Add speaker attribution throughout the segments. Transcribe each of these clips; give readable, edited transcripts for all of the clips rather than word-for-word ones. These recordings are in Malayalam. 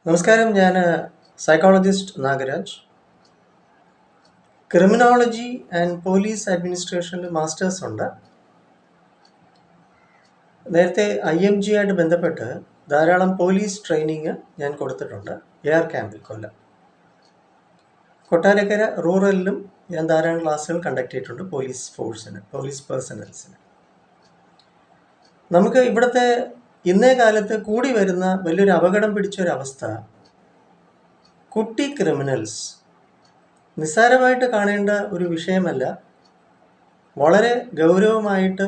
Speaker 1: നമസ്കാരം. ഞാൻ psychologist Nagaraj. Criminology and police അഡ്മിനിസ്ട്രേഷനിൽ മാസ്റ്റേഴ്സ് ഉണ്ട്. നേരത്തെ IMG ആയിട്ട് ബന്ധപ്പെട്ട് ധാരാളം പോലീസ് ട്രെയിനിങ് ഞാൻ കൊടുത്തിട്ടുണ്ട് AR ക്യാമ്പിൽ കൊല്ലം. കൊട്ടാരക്കര റൂറലിലും ഞാൻ ധാരാളം ക്ലാസ്സുകൾ കണ്ടക്ട് ചെയ്തിട്ടുണ്ട് പോലീസ് ഫോഴ്സിന്, പോലീസ് പേഴ്സണൽസിന്. നമുക്ക് ഇവിടുത്തെ ഇന്നേ കാലത്ത് കൂടി വരുന്ന വലിയൊരു അപകടം പിടിച്ചൊരവസ്ഥ, കുട്ടി ക്രിമിനൽസ് നിസ്സാരമായിട്ട് കാണേണ്ട ഒരു വിഷയമല്ല. വളരെ ഗൗരവമായിട്ട്,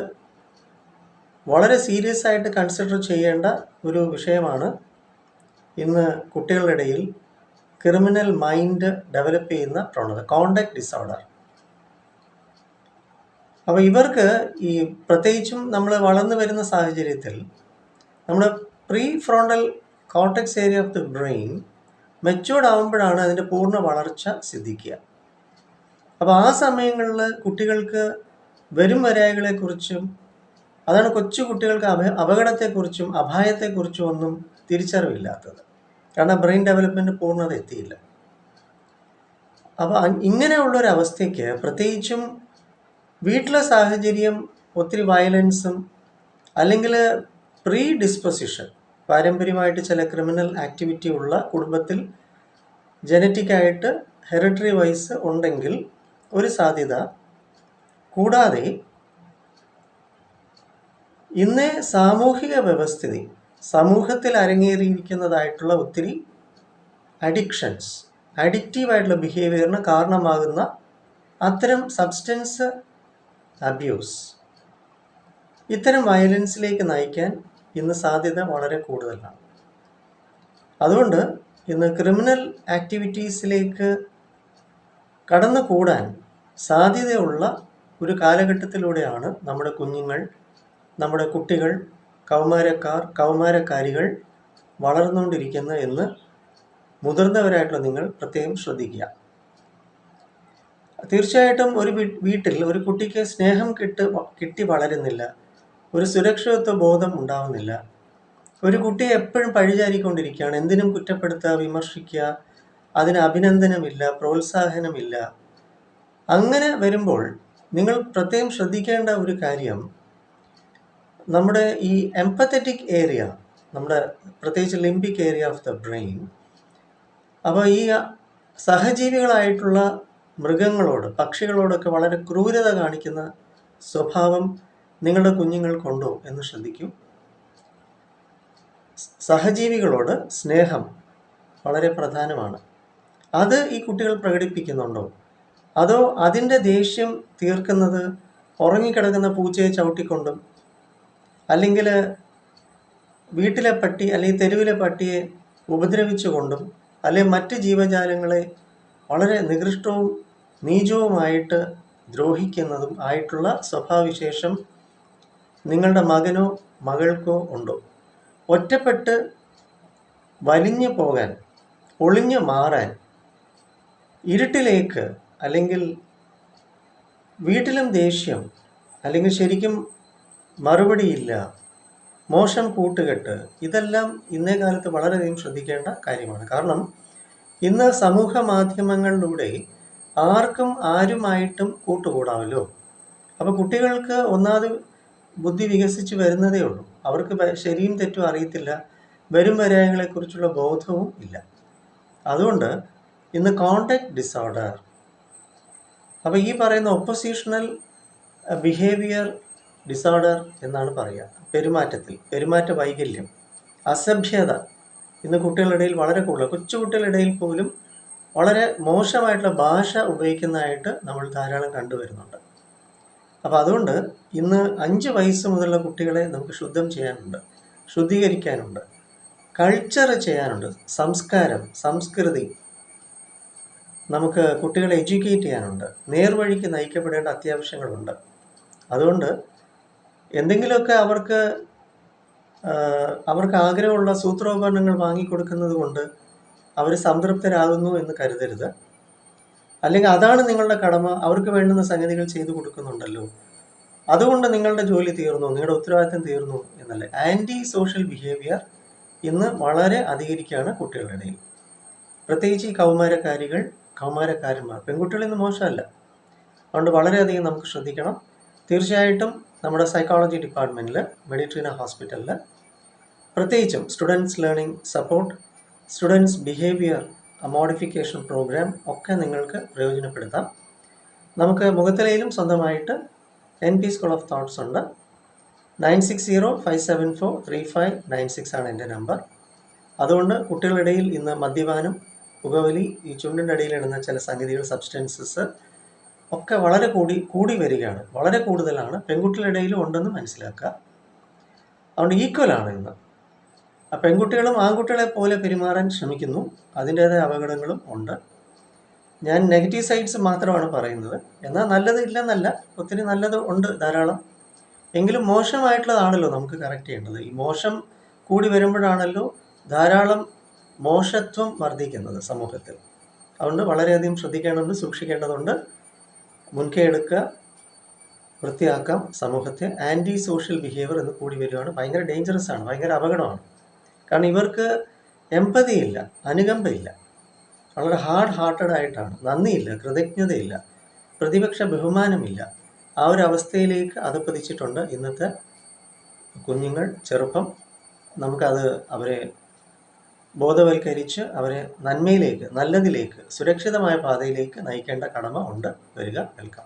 Speaker 1: വളരെ സീരിയസ് ആയിട്ട് കൺസിഡർ ചെയ്യേണ്ട ഒരു വിഷയമാണ് ഇന്ന് കുട്ടികളുടെ ഇടയിൽ ക്രിമിനൽ മൈൻഡ് ഡെവലപ്പ് ചെയ്യുന്ന പ്രവണത, കോണ്ടക്ട് ഡിസോർഡർ. അപ്പോൾ ഇവർക്ക് ഈ പ്രത്യേകിച്ചും നമ്മൾ വളർന്നു വരുന്ന സാഹചര്യത്തിൽ നമ്മുടെ pre frontal cortex area of the brain matured ആകുമ്പോഴാണ് അതിൻ്റെ പൂർണ്ണ വളർച്ച സിദ്ധിക്കുക. അപ്പോൾ ആ സമയങ്ങളിൽ കുട്ടികൾക്ക് വരും വരായികളെക്കുറിച്ചും, അതാണ് കൊച്ചു കുട്ടികൾക്ക് അപകടത്തെക്കുറിച്ചും അപായത്തെക്കുറിച്ചും ഒന്നും തിരിച്ചറിവില്ലാത്തത്. കാരണം ബ്രെയിൻ ഡെവലപ്മെൻറ്റ് പൂർണ്ണത എത്തിയില്ല. അപ്പോൾ ഇങ്ങനെയുള്ളൊരവസ്ഥയ്ക്ക് പ്രത്യേകിച്ചും വീട്ടിലെ സാഹചര്യം ഒത്തിരി വയലൻസും അല്ലെങ്കിൽ പ്രീ ഡിസ്പൊസിഷൻ, പാരമ്പര്യമായിട്ട് ചില ക്രിമിനൽ ആക്ടിവിറ്റി ഉള്ള കുടുംബത്തിൽ ജനറ്റിക്കായിട്ട് ഹെറിറ്ററി വൈസ് ഉണ്ടെങ്കിൽ ഒരു സാധ്യത. കൂടാതെ ഇന്നേ സാമൂഹിക വ്യവസ്ഥിതി, സമൂഹത്തിൽ അരങ്ങേറിയിരിക്കുന്നതായിട്ടുള്ള ഒത്തിരി അഡിക്ഷൻസ്, അഡിക്റ്റീവായിട്ടുള്ള ബിഹേവിയറിന് കാരണമാകുന്ന അത്തരം സബ്സ്റ്റൻസ് അബ്യൂസ്, ഇത്തരം വയലൻസിലേക്ക് നയിക്കാൻ ഇന്ന് സാധ്യത വളരെ കൂടുതലാണ്. അതുകൊണ്ട് ഇന്ന് ക്രിമിനൽ ആക്ടിവിറ്റീസിലേക്ക് കടന്നുകൂടാൻ സാധ്യതയുള്ള ഒരു കാലഘട്ടത്തിലൂടെയാണ് നമ്മുടെ കുഞ്ഞുങ്ങൾ, നമ്മുടെ കുട്ടികൾ, കൗമാരക്കാരികൾ വളർന്നുകൊണ്ടിരിക്കുന്നത് എന്ന് മുതിർന്നവരായിട്ടുള്ള നിങ്ങൾ പ്രത്യേകം ശ്രദ്ധിക്കുക. തീർച്ചയായിട്ടും ഒരു വീട്ടിൽ ഒരു കുട്ടിക്ക് സ്നേഹം കിട്ടി വളരുന്നില്ല, ഒരു സുരക്ഷിതത്വ ബോധം ഉണ്ടാവുന്നില്ല. ഒരു കുട്ടിയെ എപ്പോഴും പഴിചാരിക്കൊണ്ടിരിക്കുകയാണ്, എന്തിനും കുറ്റപ്പെടുത്തുക, വിമർശിക്കുക, അതിന് അഭിനന്ദനമില്ല, പ്രോത്സാഹനമില്ല. അങ്ങനെ വരുമ്പോൾ നിങ്ങൾ പ്രത്യേകം ശ്രദ്ധിക്കേണ്ട ഒരു കാര്യം, നമ്മുടെ ഈ എംപത്തറ്റിക് ഏരിയ, നമ്മുടെ പ്രത്യേകിച്ച് limbic area of the brain, അപ്പോൾ ഈ സഹജീവികളായിട്ടുള്ള മൃഗങ്ങളോട്, പക്ഷികളോടൊക്കെ വളരെ ക്രൂരത കാണിക്കുന്ന സ്വഭാവം നിങ്ങളുടെ കുഞ്ഞുങ്ങൾക്കുണ്ടോ എന്ന് ശ്രദ്ധിക്കൂ. സഹജീവികളോട് സ്നേഹം വളരെ പ്രധാനമാണ്. അത് ഈ കുട്ടികൾ പ്രകടിപ്പിക്കുന്നുണ്ടോ? അതോ അതിൻ്റെ ദേഷ്യം തീർക്കുന്നത് ഉറങ്ങിക്കിടക്കുന്ന പൂച്ചയെ ചവിട്ടിക്കൊണ്ടും, അല്ലെങ്കിൽ വീട്ടിലെ പട്ടി അല്ലെങ്കിൽ തെരുവിലെ പട്ടിയെ ഉപദ്രവിച്ചുകൊണ്ടും, അല്ലെങ്കിൽ മറ്റ് ജീവജാലങ്ങളെ വളരെ നികൃഷ്ടവും നീചവുമായിട്ട് ദ്രോഹിക്കുന്നതും ആയിട്ടുള്ള സ്വഭാവവിശേഷം നിങ്ങളുടെ മകനോ മകൾക്കോ ഉണ്ടോ? ഒറ്റപ്പെട്ട് വലിഞ്ഞു പോകാൻ, ഒളിഞ്ഞു മാറാൻ, ഇരുട്ടിലേക്ക്, അല്ലെങ്കിൽ വീട്ടിലും ദേഷ്യം, അല്ലെങ്കിൽ ശരിക്കും മറുപടിയില്ല, മോശം കൂട്ടുകെട്ട്, ഇതെല്ലാം ഇന്നേ കാലത്ത് വളരെയധികം ശ്രദ്ധിക്കേണ്ട കാര്യമാണ്. കാരണം ഇന്ന് സമൂഹ മാധ്യമങ്ങളിലൂടെ ആർക്കും ആരുമായിട്ടും കൂട്ടുകൂടാമല്ലോ. അപ്പോൾ കുട്ടികൾക്ക് ഒന്നാമത് ബുദ്ധി വികസിച്ച് വരുന്നതേ ഉള്ളൂ. അവർക്ക് ശരിയും തെറ്റും അറിയത്തില്ല, വരും വരായങ്ങളെക്കുറിച്ചുള്ള ബോധവും ഇല്ല. അതുകൊണ്ട് ഇന്ന് കോണ്ടക്ട് ഡിസോർഡർ, അപ്പോൾ ഈ പറയുന്ന ഒപ്പോസിഷണൽ ബിഹേവിയർ ഡിസോർഡർ എന്നാണ് പറയുക. പെരുമാറ്റ വൈകല്യം, അസഭ്യത ഇന്ന് കുട്ടികളുടെ ഇടയിൽ വളരെ കൂടുതൽ, കൊച്ചു കുട്ടികളുടെ ഇടയിൽ പോലും വളരെ മോശമായിട്ടുള്ള ഭാഷ ഉപയോഗിക്കുന്നതായിട്ട് നമ്മൾ ധാരാളം കണ്ടുവരുന്നുണ്ട്. അപ്പോൾ അതുകൊണ്ട് ഇന്ന് 5 വയസ്സ് മുതലുള്ള കുട്ടികളെ നമുക്ക് ശുദ്ധീകരിക്കാനുണ്ട്, കൾച്ചർ ചെയ്യാനുണ്ട്, സംസ്കൃതി നമുക്ക് കുട്ടികളെ എഡ്യൂക്കേറ്റ് ചെയ്യാനുണ്ട്, നേർവഴിക്ക് നയിക്കപ്പെടേണ്ട അത്യാവശ്യങ്ങളുണ്ട്. അതുകൊണ്ട് എന്തെങ്കിലുമൊക്കെ അവർക്ക് ആഗ്രഹമുള്ള സൂത്രോപകരണങ്ങൾ വാങ്ങിക്കൊടുക്കുന്നത് കൊണ്ട് അവർ സംതൃപ്തരാകുന്നു എന്ന് കരുതരുത്. അല്ലെങ്കിൽ അതാണ് നിങ്ങളുടെ കടമ, അവർക്ക് വേണ്ടുന്ന സംഗതികൾ ചെയ്തു കൊടുക്കുന്നുണ്ടല്ലോ, അതുകൊണ്ട് നിങ്ങളുടെ ജോലി തീർന്നു, നിങ്ങളുടെ ഉത്തരവാദിത്തം തീർന്നു എന്നല്ല. ആൻറ്റി സോഷ്യൽ ബിഹേവിയർ ഇന്ന് വളരെ അധികരിക്കുകയാണ് കുട്ടികളുടെ ഇടയിൽ. പ്രത്യേകിച്ച് ഈ കൗമാരക്കാരന്മാർ, പെൺകുട്ടികൾ ഇന്ന് മോശമല്ല. അതുകൊണ്ട് വളരെയധികം നമുക്ക് ശ്രദ്ധിക്കണം. തീർച്ചയായിട്ടും നമ്മുടെ സൈക്കോളജി ഡിപ്പാർട്ട്മെൻറ്റിൽ, മെഡിട്രീന ഹോസ്പിറ്റലിൽ പ്രത്യേകിച്ചും students learning support, students behaviour modification programme ഒക്കെ നിങ്ങൾക്ക് പ്രയോജനപ്പെടുത്താം. നമുക്ക് മുഖത്തലയിലും സ്വന്തമായിട്ട് NP സ്കൂൾ ഓഫ് തോട്ട്സ് ഉണ്ട്. 9605743596 ആണ് എൻ്റെ നമ്പർ. അതുകൊണ്ട് കുട്ടികളുടെ ഇടയിൽ ഇന്ന് മദ്യപാനം, പുകവലി, ഈ ചുണ്ടിൻ്റെ ഇടയിലിടുന്ന ചില സംഗതികൾ, സബ്സ്റ്റൻസസ് ഒക്കെ വളരെ കൂടി വരികയാണ്, വളരെ കൂടുതലാണ്. പെൺകുട്ടികളുടെ ഇടയിലും ഉണ്ടെന്ന് മനസ്സിലാക്കുക. അതുകൊണ്ട് ഈക്വലാണ് ഇന്ന്. പെൺകുട്ടികളും ആൺകുട്ടികളെ പോലെ പെരുമാറാൻ ശ്രമിക്കുന്നു. അതിൻ്റേതായ അപകടങ്ങളും ഉണ്ട്. ഞാൻ നെഗറ്റീവ് സൈഡ്സ് മാത്രമാണ് പറയുന്നത്. എന്നാൽ നല്ലത് ഇല്ലെന്നല്ല, ഒത്തിരി നല്ലത് ഉണ്ട് ധാരാളം. എങ്കിലും മോശമായിട്ടുള്ളതാണല്ലോ നമുക്ക് കറക്റ്റ് ചെയ്യേണ്ടത്. ഈ മോശം കൂടി വരുമ്പോഴാണല്ലോ ധാരാളം മോശത്വം വർദ്ധിക്കുന്നത് സമൂഹത്തിൽ. അതുകൊണ്ട് വളരെയധികം ശ്രദ്ധിക്കേണ്ടതുണ്ട്, സൂക്ഷിക്കേണ്ടതുണ്ട്. മുൻകൈ എടുക്കുക, വൃത്തിയാക്കാം സമൂഹത്തെ. ആൻറ്റി സോഷ്യൽ ബിഹേവിയർ എന്ന് കൂടി വരികയാണ്. ഭയങ്കര ഡേഞ്ചറസ് ആണ്, ഭയങ്കര അപകടമാണ്. കാരണം ഇവർക്ക് എമ്പതിയില്ല, അനുകമ്പയില്ല, വളരെ ഹാർട്ടഡ് ആയിട്ടാണ്. നന്ദിയില്ല, കൃതജ്ഞതയില്ല, പ്രതിപക്ഷ ബഹുമാനമില്ല. ആ ഒരു അവസ്ഥയിലേക്ക് അധപ്പതിച്ചിട്ടുണ്ട് ഇന്നത്തെ കുഞ്ഞുങ്ങൾ, ചെറുപ്പം. നമുക്കത് അവരെ ബോധവൽക്കരിച്ച് അവരെ നന്മയിലേക്ക്, നല്ലതിലേക്ക്, സുരക്ഷിതമായ പാതയിലേക്ക് നയിക്കേണ്ട കടമ ഉണ്ട്. വരിക, വെൽക്കം.